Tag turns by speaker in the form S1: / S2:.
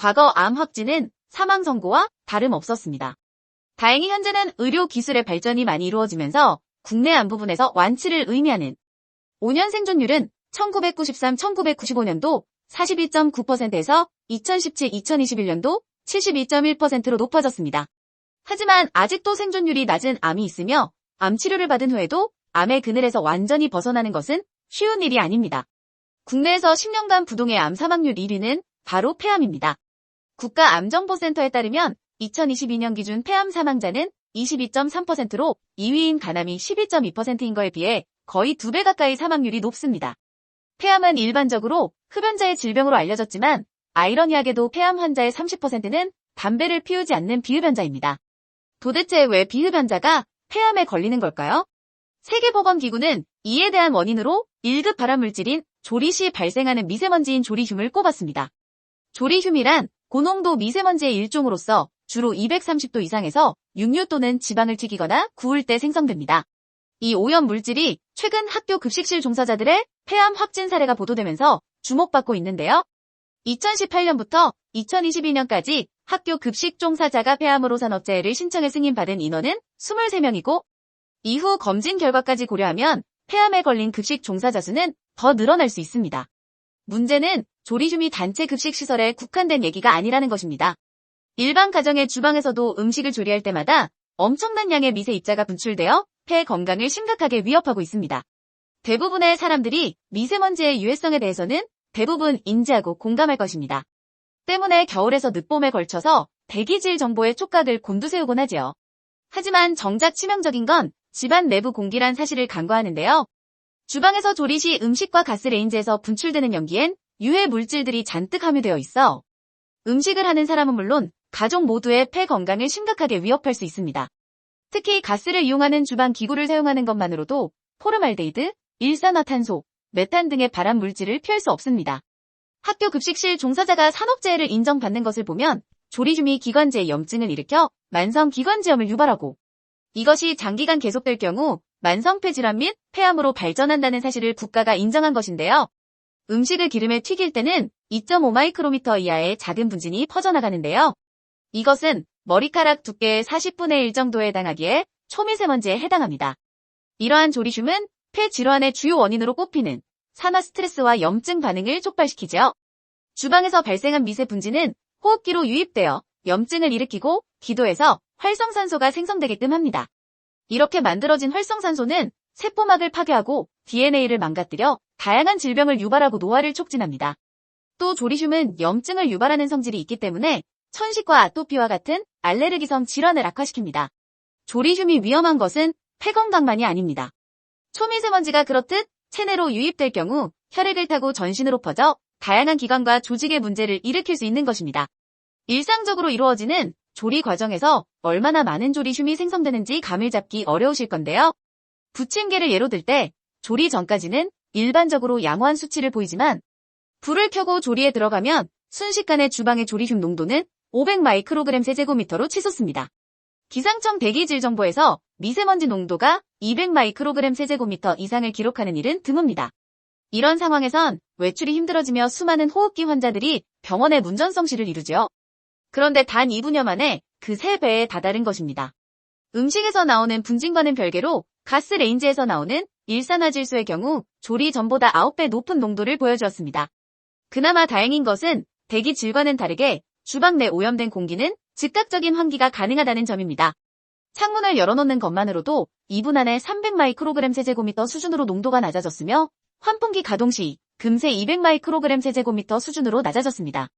S1: 과거 암 확진은 사망 선고와 다름없었습니다. 다행히 현재는 의료 기술의 발전이 많이 이루어지면서 국내 암 부분에서 완치를 의미하는 5년 생존율은 1993-1995년도 42.9%에서 2017-2021년도 72.1%로 높아졌습니다. 하지만 아직도 생존율이 낮은 암이 있으며 암 치료를 받은 후에도 암의 그늘에서 완전히 벗어나는 것은 쉬운 일이 아닙니다. 국내에서 10년간 부동의 암 사망률 1위는 바로 폐암입니다. 국가암정보센터에 따르면 2022년 기준 폐암 사망자는 22.3%로 2위인 간암이 12.2%인 거에 비해 거의 2배 가까이 사망률이 높습니다. 폐암은 일반적으로 흡연자의 질병으로 알려졌지만 아이러니하게도 폐암 환자의 30%는 담배를 피우지 않는 비흡연자입니다. 도대체 왜 비흡연자가 폐암에 걸리는 걸까요? 세계보건기구는 이에 대한 원인으로 1급 발암물질인 조리 시 발생하는 미세먼지인 조리듐을 꼽았습니다. 조리듐이란 고농도 미세먼지의 일종으로서 주로 230도 이상에서 육류 또는 지방을 튀기거나 구울 때 생성됩니다. 이 오염 물질이 최근 학교 급식실 종사자들의 폐암 확진 사례가 보도되면서 주목받고 있는데요. 2018년부터 2022년까지 학교 급식 종사자가 폐암으로 산업재해를 신청해 승인받은 인원은 23명이고 이후 검진 결과까지 고려하면 폐암에 걸린 급식 종사자 수는 더 늘어날 수 있습니다. 문제는 조리듐이 단체 급식 시설에 국한된 얘기가 아니라는 것입니다. 일반 가정의 주방에서도 음식을 조리할 때마다 엄청난 양의 미세 입자가 분출되어 폐 건강을 심각하게 위협하고 있습니다. 대부분의 사람들이 미세먼지의 유해성에 대해서는 대부분 인지하고 공감할 것입니다. 때문에 겨울에서 늦봄에 걸쳐서 대기질 정보의 촉각을 곤두세우곤 하지요. 하지만 정작 치명적인 건 집안 내부 공기란 사실을 간과하는데요. 주방에서 조리 시 음식과 가스레인지에서 분출되는 연기엔 유해 물질들이 잔뜩 함유되어 있어 음식을 하는 사람은 물론 가족 모두의 폐 건강을 심각하게 위협할 수 있습니다. 특히 가스를 이용하는 주방 기구를 사용하는 것만으로도 포름알데히드, 일산화탄소, 메탄 등의 발암 물질을 피할 수 없습니다. 학교 급식실 종사자가 산업재해를 인정받는 것을 보면 조리듐이 기관지에 염증을 일으켜 만성기관지염을 유발하고 이것이 장기간 계속될 경우 만성폐질환 및 폐암으로 발전한다는 사실을 국가가 인정한 것인데요. 음식을 기름에 튀길 때는 2.5 마이크로미터 이하의 작은 분진이 퍼져나가는데요. 이것은 머리카락 두께의 40분의 1 정도에 해당하기에 초미세먼지에 해당합니다. 이러한 조리듐은 폐 질환의 주요 원인으로 꼽히는 산화 스트레스와 염증 반응을 촉발시키죠. 주방에서 발생한 미세 분진은 호흡기로 유입되어 염증을 일으키고 기도에서 활성산소가 생성되게끔 합니다. 이렇게 만들어진 활성산소는 세포막을 파괴하고 DNA를 망가뜨려 다양한 질병을 유발하고 노화를 촉진합니다. 또 조리듐은 염증을 유발하는 성질이 있기 때문에 천식과 아토피와 같은 알레르기성 질환을 악화시킵니다. 조리듐이 위험한 것은 폐 건강만이 아닙니다. 초미세먼지가 그렇듯 체내로 유입될 경우 혈액을 타고 전신으로 퍼져 다양한 기관과 조직의 문제를 일으킬 수 있는 것입니다. 일상적으로 이루어지는 조리 과정에서 얼마나 많은 조리듐이 생성되는지 감을 잡기 어려우실 건데요. 부침개를 예로 들 때 조리 전까지는 일반적으로 양호한 수치를 보이지만 불을 켜고 조리에 들어가면 순식간에 주방의 조리듐 농도는 500 마이크로그램 세제곱미터로 치솟습니다. 기상청 대기질정보에서 미세먼지 농도가 200 마이크로그램 세제곱미터 이상을 기록하는 일은 드뭅니다. 이런 상황에선 외출이 힘들어지며 수많은 호흡기 환자들이 병원에 문전성시를 이루죠. 그런데 단 2분여 만에 그 3배에 다다른 것입니다. 음식에서 나오는 분진과는 별개로 가스레인지에서 나오는 일산화질소의 경우 조리 전보다 9배 높은 농도를 보여주었습니다. 그나마 다행인 것은 대기질과는 다르게 주방 내 오염된 공기는 즉각적인 환기가 가능하다는 점입니다. 창문을 열어놓는 것만으로도 2분 안에 300 마이크로그램 세제곱미터 수준으로 농도가 낮아졌으며 환풍기 가동 시 금세 200 마이크로그램 세제곱미터 수준으로 낮아졌습니다.